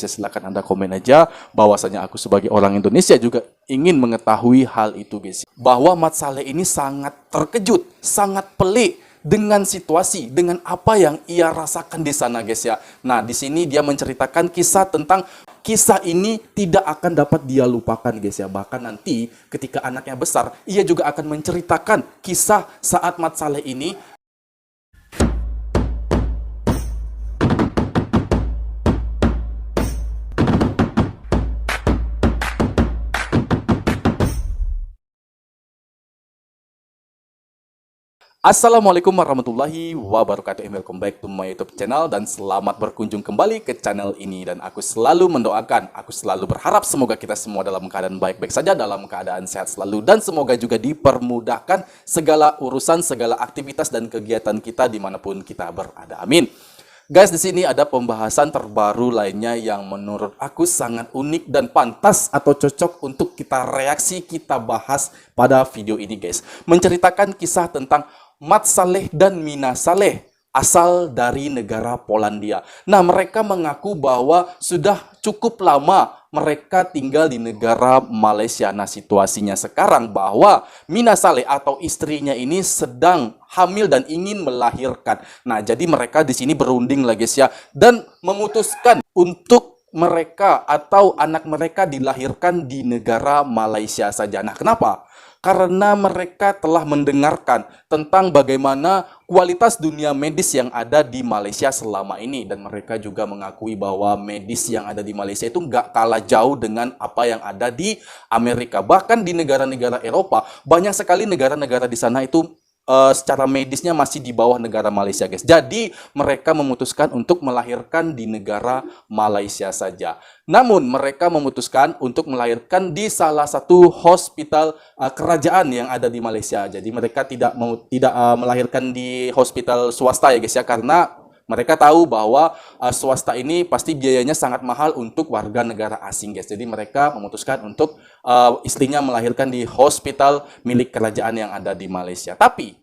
guys. Silakan Anda komen aja bahwasanya aku sebagai orang Indonesia juga ingin mengetahui hal itu guys. Bahwa Mat Saleh ini sangat terkejut, sangat pelik dengan situasi, dengan apa yang ia rasakan di sana guys ya. Nah, di sini dia menceritakan kisah tentang kisah ini tidak akan dapat dia lupakan guys ya. Bahkan nanti ketika anaknya besar, ia juga akan menceritakan kisah saat Mat Saleh ini Assalamualaikum warahmatullahi wabarakatuh. Welcome back to my YouTube channel dan selamat berkunjung kembali ke channel ini. Dan aku selalu mendoakan, aku selalu berharap semoga kita semua dalam keadaan baik-baik saja, dalam keadaan sehat selalu, dan semoga juga dipermudahkan segala urusan, segala aktivitas dan kegiatan kita dimanapun kita berada. Amin. Guys, di sini ada pembahasan terbaru lainnya yang menurut aku sangat unik dan pantas atau cocok untuk kita reaksi, kita bahas pada video ini guys. Menceritakan kisah tentang Mat Saleh dan Mina Saleh, asal dari negara Polandia. Nah, mereka mengaku bahwa sudah cukup lama mereka tinggal di negara Malaysia. Nah, situasinya sekarang bahwa Mina Saleh atau istrinya ini sedang hamil dan ingin melahirkan. Nah, jadi mereka di sini berunding lah guys ya, dan memutuskan untuk mereka atau anak mereka dilahirkan di negara Malaysia saja. Nah, kenapa? Karena mereka telah mendengarkan tentang bagaimana kualitas dunia medis yang ada di Malaysia selama ini. Dan mereka juga mengakui bahwa medis yang ada di Malaysia itu nggak kalah jauh dengan apa yang ada di Amerika. Bahkan di negara-negara Eropa, banyak sekali negara-negara di sana itu secara medisnya masih di bawah negara Malaysia guys. Jadi mereka memutuskan untuk melahirkan di negara Malaysia saja. Namun mereka memutuskan untuk melahirkan di salah satu hospital kerajaan yang ada di Malaysia. Jadi mereka tidak melahirkan di hospital swasta ya guys ya, karena mereka tahu bahwa swasta ini pasti biayanya sangat mahal untuk warga negara asing guys. Jadi mereka memutuskan untuk istrinya melahirkan di hospital milik kerajaan yang ada di Malaysia. Tapi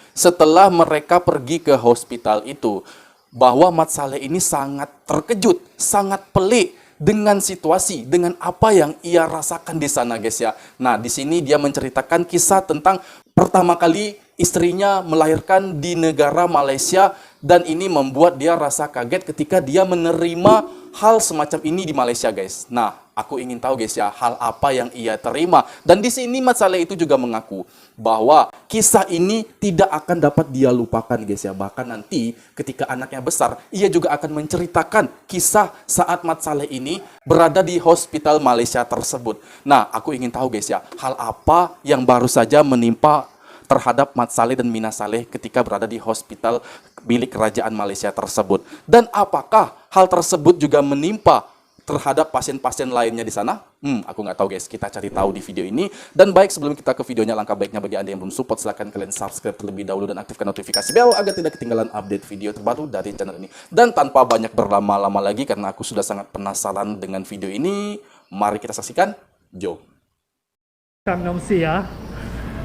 setelah mereka pergi ke hospital itu, bahwa Mat Saleh ini sangat terkejut, sangat pelik dengan situasi, dengan apa yang ia rasakan di sana guys ya. Nah, di sini dia menceritakan kisah tentang pertama kali istrinya melahirkan di negara Malaysia, dan ini membuat dia rasa kaget ketika dia menerima hal semacam ini di Malaysia guys. Nah, aku ingin tahu guys ya, hal apa yang ia terima. Dan di sini Mat Saleh itu juga mengaku bahwa kisah ini tidak akan dapat dia lupakan guys ya. Bahkan nanti ketika anaknya besar, ia juga akan menceritakan kisah saat Mat Saleh ini berada di hospital Malaysia tersebut. Nah, aku ingin tahu guys ya, hal apa yang baru saja menimpa terhadap Mat Saleh dan Mina Saleh ketika berada di hospital milik kerajaan Malaysia tersebut. Dan apakah hal tersebut juga menimpa terhadap pasien-pasien lainnya di sana? Aku nggak tahu guys, kita cari tahu di video ini. Dan baik, sebelum kita ke videonya, langkah baiknya bagi Anda yang belum support, silahkan kalian subscribe terlebih dahulu dan aktifkan notifikasi bell agar tidak ketinggalan update video terbaru dari channel ini. Dan tanpa banyak berlama-lama lagi, karena aku sudah sangat penasaran dengan video ini, mari kita saksikan. Jo.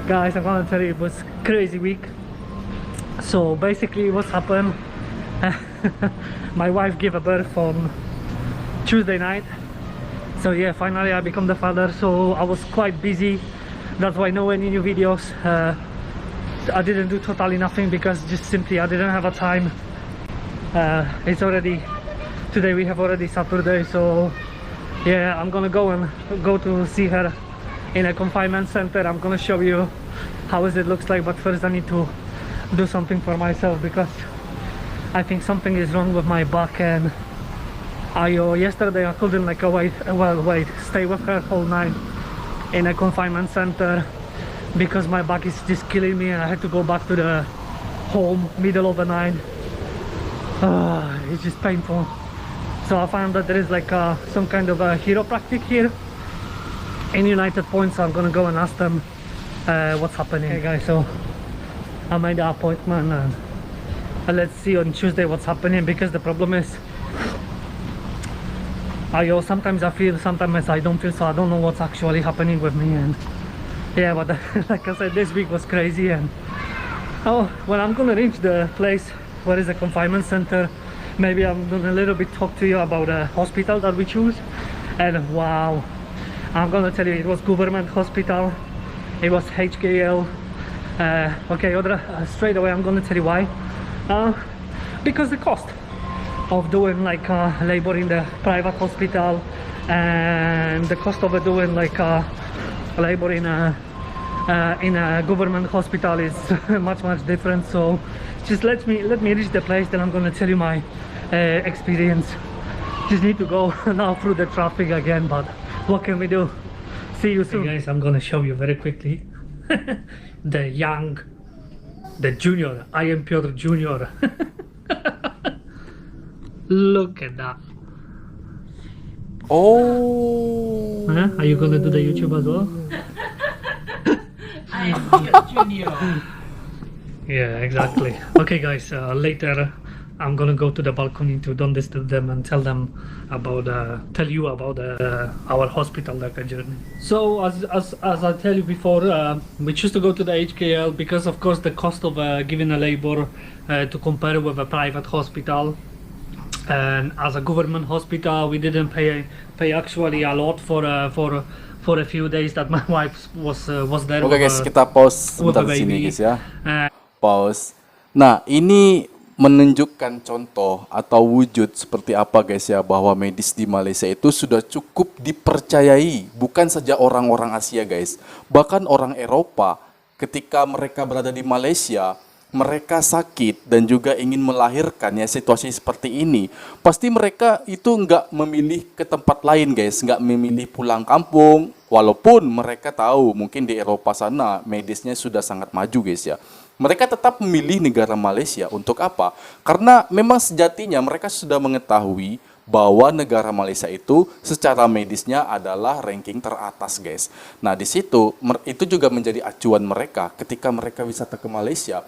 Guys, I'm gonna tell you, it was crazy week. So basically what's happened, my wife gave a birth on Tuesday night. So yeah, finally I become the father. So I was quite busy. That's why no any new videos. I didn't do totally nothing because just simply I didn't have a time. It's already, today we have already Saturday. So yeah, I'm gonna go to see her in a confinement center. I'm gonna show you how it looks like, but first I need to do something for myself because I think something is wrong with my back. And yesterday I couldn't stay with her whole night in a confinement center because my back is just killing me, and I had to go back to the home middle of the night. It's just painful. So I found that there is like some kind of a chiropractic here in United Point, so I'm gonna go and ask them what's happening. Okay guys, so I made the appointment, and let's see on Tuesday what's happening, because the problem is sometimes I feel, sometimes I don't feel, so I don't know what's actually happening with me. And yeah, but like I said, this week was crazy. And when I'm gonna reach the place where is the confinement center, maybe I'm gonna a little bit talk to you about a hospital that we choose. And wow, I'm gonna tell you, it was government hospital, it was HKL. Okay, straight away I'm gonna tell you why. Because the cost of doing like labor in the private hospital and the cost of doing like labor in a government hospital is much different. So just let me reach the place, then I'm gonna tell you my experience. Just need to go now through the traffic again, but what can we do? See you soon. Hey guys, I'm gonna show you very quickly the junior. I am Piotr Junior. Look at that. Oh. Huh? Are you gonna do the YouTube as well? I am Piotr Junior. Yeah, exactly. Okay guys, later I'm gonna go to the balcony to don't disturb them and tell you about our hospital like a journey. So as I tell you before, we choose to go to the HKL because of course the cost of giving a labor to compare with a private hospital, and as a government hospital we didn't pay actually a lot for a few days that my wife was there. Oke guys, kita pause sebentar di sini guys ya. Pause. Nah, ini menunjukkan contoh atau wujud seperti apa guys ya, bahwa medis di Malaysia itu sudah cukup dipercayai, bukan saja orang-orang Asia guys, bahkan orang Eropa ketika mereka berada di Malaysia, mereka sakit dan juga ingin melahirkan ya, situasi seperti ini, pasti mereka itu nggak memilih ke tempat lain guys, nggak memilih pulang kampung, walaupun mereka tahu mungkin di Eropa sana medisnya sudah sangat maju guys ya. Mereka tetap memilih negara Malaysia. Untuk apa? Karena memang sejatinya mereka sudah mengetahui bahwa negara Malaysia itu secara medisnya adalah ranking teratas guys. Nah di situ itu juga menjadi acuan mereka ketika mereka wisata ke Malaysia.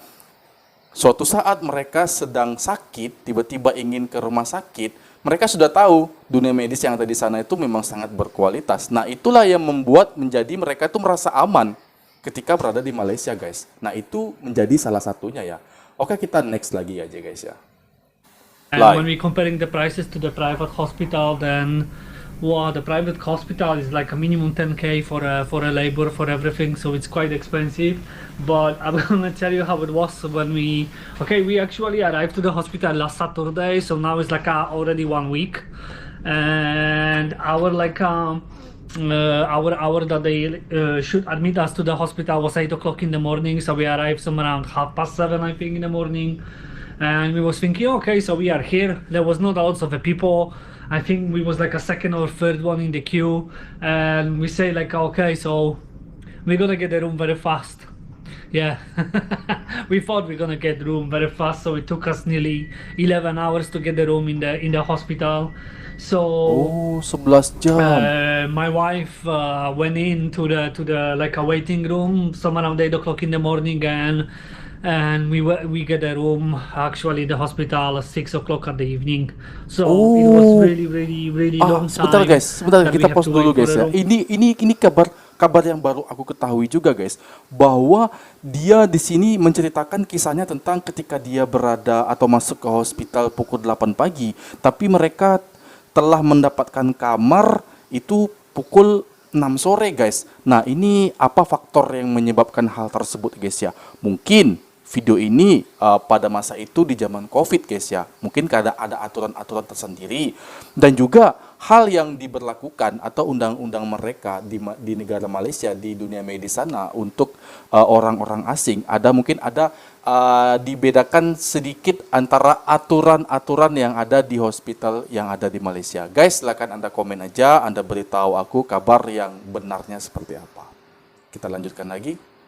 Suatu saat mereka sedang sakit, tiba-tiba ingin ke rumah sakit, mereka sudah tahu dunia medis yang ada di sana itu memang sangat berkualitas. Nah itulah yang membuat menjadi mereka itu merasa aman ketika berada di Malaysia guys. Nah itu menjadi salah satunya ya. Oke, kita next lagi aja guys ya. And when we comparing the prices to the private hospital, then wow, the private hospital is like a minimum 10k for a labor for everything, so it's quite expensive. But I'm gonna tell you how it was when we actually arrived to the hospital last Saturday, so now it's like already 1 week, and our hour that they should admit us to the hospital was 8 o'clock in the morning, so we arrived somewhere around 7:30 I think in the morning, and we was thinking, okay, so we are here. There was not lots of people. I think we was like a second or third one in the queue, and we say like, okay, so we're gonna get the room very fast. Yeah, we thought we're gonna get room very fast, so it took us nearly 11 hours to get the room in the hospital. So 11 jam. My wife went into the like a waiting room somewhere around 8 o'clock in the morning, and we get a room actually the hospital at 6 o'clock at the evening. So it was really long time. Sebentar guys, kita pause dulu guys ya. Ini kabar yang baru aku ketahui juga guys, bahwa dia di sini menceritakan kisahnya tentang ketika dia berada atau masuk ke hospital pukul 8 pagi, tapi mereka telah mendapatkan kamar itu pukul 6 sore guys. Nah ini apa faktor yang menyebabkan hal tersebut guys ya? Mungkin video ini pada masa itu di zaman COVID guys ya, mungkin karena ada aturan-aturan tersendiri, dan juga hal yang diberlakukan atau undang-undang mereka di negara Malaysia, di dunia medis sana untuk orang-orang asing, mungkin ada dibedakan sedikit antara aturan-aturan yang ada di hospital yang ada di Malaysia. Guys, silakan Anda komen aja, Anda beritahu aku kabar yang benarnya seperti apa. Kita lanjutkan lagi.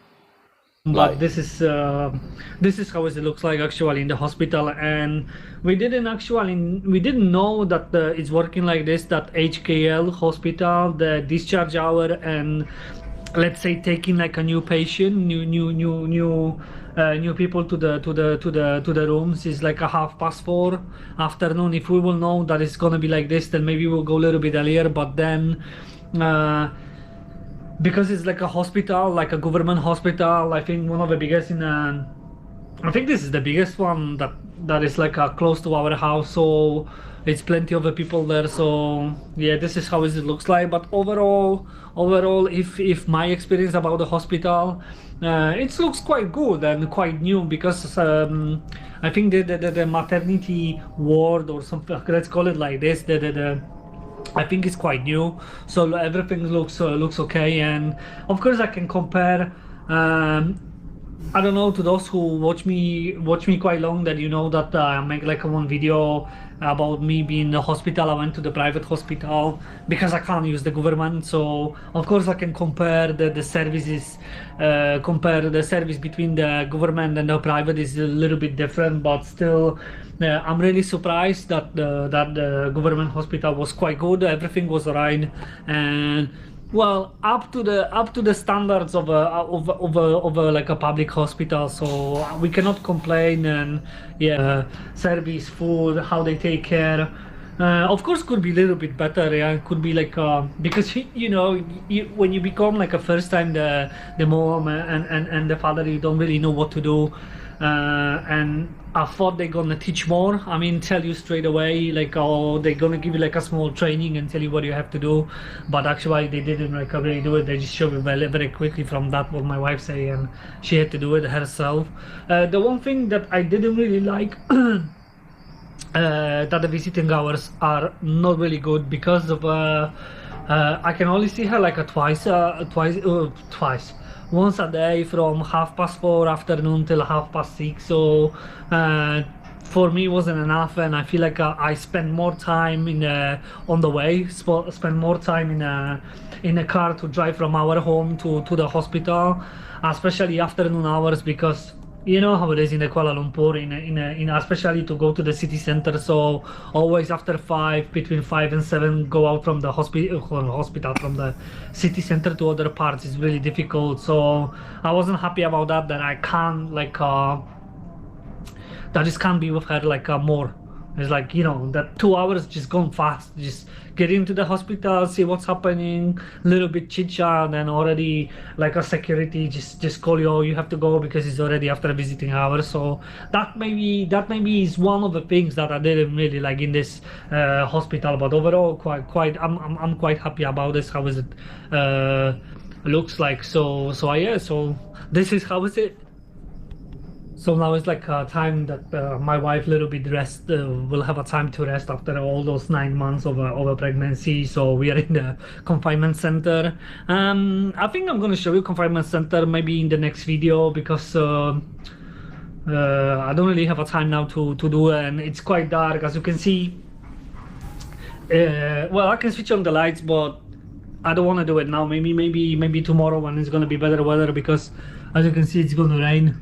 But this is how it looks like actually in the hospital, and we didn't know that it's working like this, that HKL hospital, the discharge hour, and let's say taking like a new patient, new people to the rooms is like a 4:30 afternoon. If we will know that it's gonna be like this, then maybe we'll go a little bit earlier, but then because it's like a hospital, like a government hospital, I think one of the biggest in I think this is the biggest one that is like close to our house, so it's plenty of people there. So yeah, this is how it looks like. But overall, if my experience about the hospital, it looks quite good and quite new, because I think the maternity ward or something, let's call it like this, the I think it's quite new, so everything looks okay. And of course I can compare, I don't know, to those who watch me quite long, that you know that I make like one video about me being in the hospital. I went to the private hospital because I can't use the government, so of course I can compare the services, compare the service between the government and the private is a little bit different, but still I'm really surprised that the government hospital was quite good. Everything was right, and well, up to the standards of a like a public hospital, so we cannot complain. And yeah, service, food, how they take care, of course could be a little bit better. Yeah, it could be like because you know, when you become like a first time the mom and the father, you don't really know what to do, and I thought they're gonna teach more. I mean, tell you straight away, like, oh, they're gonna give you like a small training and tell you what you have to do. But actually, they didn't like really do it. They just showed me very quickly from that what my wife say, and she had to do it herself. The one thing that I didn't really like, that the visiting hours are not really good, because of I can only see her like twice, once a day from 4:30 afternoon till 6:30. So for me it wasn't enough, and I feel like I spend more time on the way, spend more time in a car to drive from our home to the hospital, especially afternoon hours, because you know how it is in the Kuala Lumpur, in especially to go to the city center. So always after 5, between 5 and 7, go out from the hospital from the city center to other parts is really difficult. So I wasn't happy about that I can't like that I just can't be with her like more. It's like, you know, that 2 hours just gone fast. Just get into the hospital, see what's happening, little bit chit chat, and already like a security just call you, oh, you have to go because it's already after visiting hours. So that maybe is one of the things that I didn't really like in this hospital. But overall, I'm quite happy about this. How is it looks like? So yeah. So this is how is it. So now it's like a time that my wife little bit will have a time to rest after all those 9 months of a pregnancy. So we are in the confinement center. I think I'm gonna show you confinement center maybe in the next video, because I don't really have a time now to do it, and it's quite dark, as you can see. Well, I can switch on the lights, but I don't want to do it now. Maybe tomorrow when it's gonna be better weather, because as you can see it's gonna rain.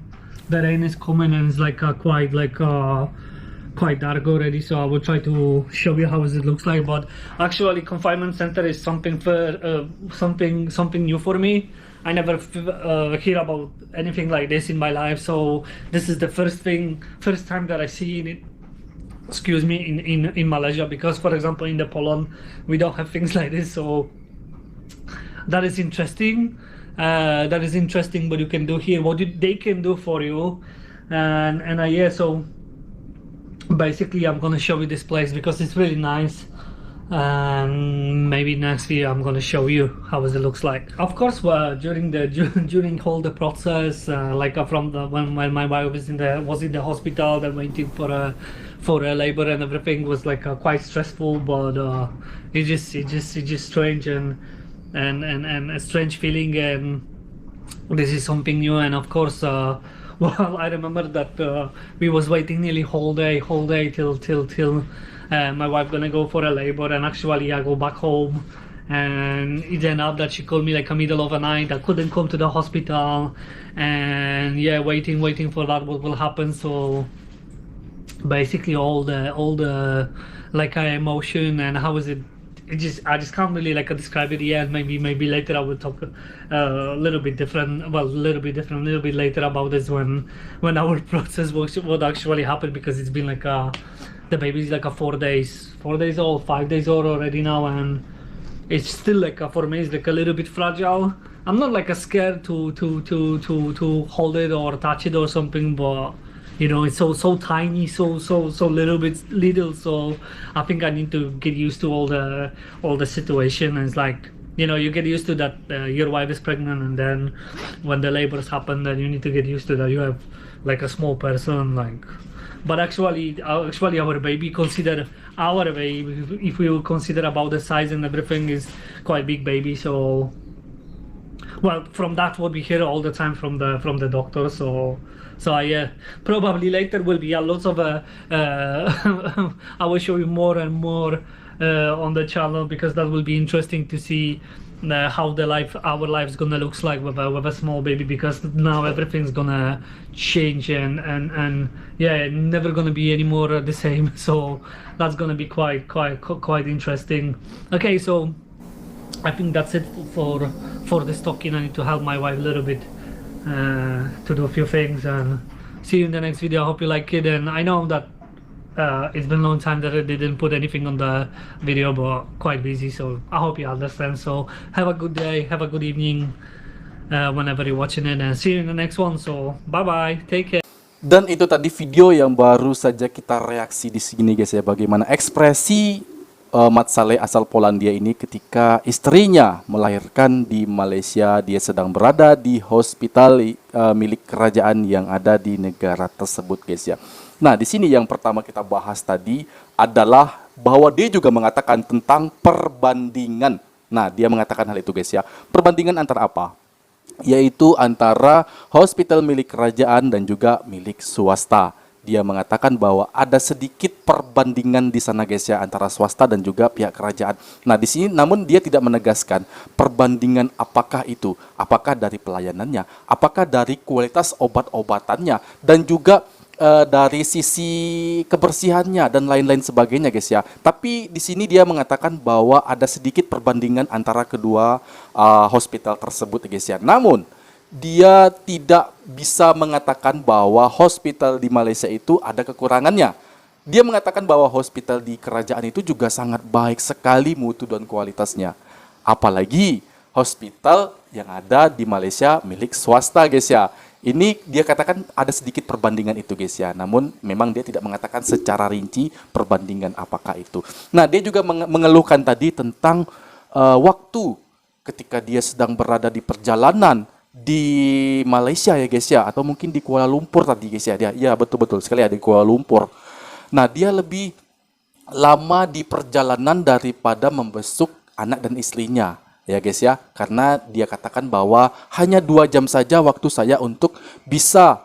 The rain is coming, and it's like quite dark already. So I will try to show you how it looks like. But actually, confinement center is something something new for me. I never hear about anything like this in my life. So this is the first time that I see it. Excuse me, in Malaysia, because for example in the Poland we don't have things like this. So that is interesting. What you can do here, what they can do for you, and yeah. So basically I'm gonna show you this place because it's really nice, and maybe next video I'm gonna show you how it looks like. Of course, during all the process, when my wife was in the hospital, then waiting for a labor and everything was like quite stressful, but it's just strange and a strange feeling, and this is something new. And of course, well, I remember that we was waiting nearly whole day till my wife gonna go for a labor, and actually I go back home, and it ended up that she called me like a middle of the night. I couldn't come to the hospital, and yeah, waiting for that what will happen. So basically all the like emotion and how is it. I just can't really like describe it yet. Maybe later I will talk a little bit later about this when our process what actually happened, because it's been like the baby is like 4 days old, 5 days old already now, and it's still like for me it's like a little bit fragile. I'm not like scared to hold it or touch it or something, but you know, it's so tiny, so little. So I think I need to get used to all the situation. And it's like, you know, you get used to that your wife is pregnant, and then when the labors happen, then you need to get used to that you have like a small person, like. But actually, our baby, consider our baby, if we will consider about the size and everything, is quite big baby. So, well, from that what we hear all the time from the doctor. So I probably later will be a lot of I will show you more and more on the channel, because that will be interesting to see how our life's gonna looks like with a small baby, because now everything's gonna change, and yeah, never gonna be anymore the same. So that's gonna be quite interesting. Okay, so I think that's it for this talking. I need to help my wife a little bit to do a few things, and see you in the next video. I hope you like it, and I know that it's been a long time that I didn't put anything on the video, but quite busy, so I hope you understand. So have a good day, have a good evening whenever you're watching it, and see you in the next one. So bye bye, take care. Dan itu tadi video yang baru saja kita reaksi di sini guys ya, bagaimana ekspresi Mat Saleh asal Polandia ini ketika istrinya melahirkan di Malaysia. Dia sedang berada di hospital milik kerajaan yang ada di negara tersebut guys ya. Nah, di sini yang pertama kita bahas tadi adalah bahwa dia juga mengatakan tentang perbandingan. Nah, dia mengatakan hal itu guys ya. Perbandingan antara apa? Yaitu antara hospital milik kerajaan dan juga milik swasta. Dia mengatakan bahwa ada sedikit perbandingan di sana guys ya, antara swasta dan juga pihak kerajaan. Nah, di sini namun dia tidak menegaskan perbandingan apakah itu, apakah dari pelayanannya, apakah dari kualitas obat-obatannya, dan juga dari sisi kebersihannya dan lain-lain sebagainya guys ya. Tapi di sini dia mengatakan bahwa ada sedikit perbandingan antara kedua hospital tersebut guys ya. Namun dia tidak bisa mengatakan bahwa hospital di Malaysia itu ada kekurangannya. Dia mengatakan bahwa hospital di kerajaan itu juga sangat baik sekali mutu dan kualitasnya. Apalagi hospital yang ada di Malaysia milik swasta guys ya. Ini dia katakan ada sedikit perbandingan itu guys ya. Namun memang dia tidak mengatakan secara rinci perbandingan apakah itu. Nah, dia juga mengeluhkan tadi tentang waktu ketika dia sedang berada di perjalanan di Malaysia ya guys ya, atau mungkin di Kuala Lumpur tadi guys ya. Ya betul-betul sekali ya, di Kuala Lumpur. Nah, dia lebih lama di perjalanan daripada membesuk anak dan istrinya ya guys ya, karena dia katakan bahwa hanya 2 jam saja waktu saya untuk bisa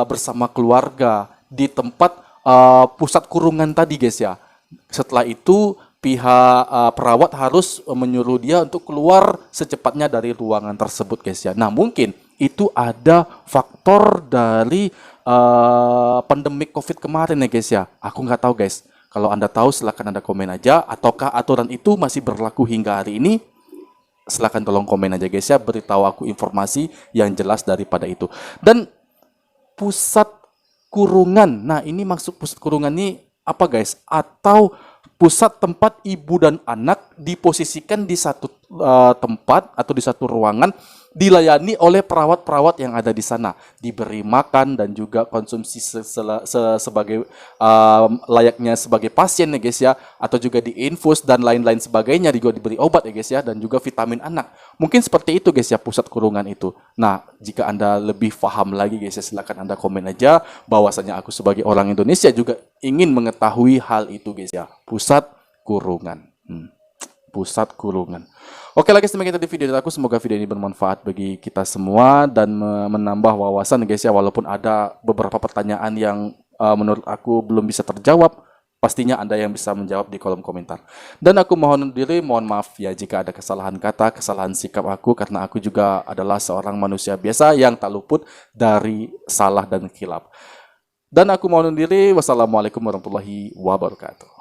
bersama keluarga di tempat pusat kurungan tadi guys ya. Setelah itu pihak perawat harus menyuruh dia untuk keluar secepatnya dari ruangan tersebut guys ya. Nah, mungkin itu ada faktor dari pandemik COVID kemarin ya guys ya. Aku nggak tahu guys. Kalau Anda tahu silahkan Anda komen aja. Ataukah aturan itu masih berlaku hingga hari ini? Silahkan tolong komen aja guys ya. Beritahu aku informasi yang jelas daripada itu. Dan pusat kurungan. Nah, ini maksud pusat kurungan ini apa guys? Atau pusat tempat ibu dan anak diposisikan di satu tempat atau di satu ruangan, dilayani oleh perawat-perawat yang ada di sana, diberi makan dan juga konsumsi sebagai layaknya sebagai pasien ya guys ya, atau juga diinfus dan lain-lain sebagainya, juga diberi obat ya guys ya, dan juga vitamin anak. Mungkin seperti itu guys ya pusat kurungan itu. Nah, jika Anda lebih paham lagi guys ya, silakan Anda komen aja. Bahwasanya aku sebagai orang Indonesia juga ingin mengetahui hal itu guys ya, pusat kurungan. Pusat kurungan. Oke lah guys, demikian tadi video dari aku. Semoga video ini bermanfaat bagi kita semua dan menambah wawasan guys ya. Walaupun ada beberapa pertanyaan yang menurut aku belum bisa terjawab, pastinya Anda yang bisa menjawab di kolom komentar. Dan aku mohon diri, mohon maaf ya jika ada kesalahan kata, kesalahan sikap aku, karena aku juga adalah seorang manusia biasa yang tak luput dari salah dan khilaf. Dan aku mohon diri, wassalamualaikum warahmatullahi wabarakatuh.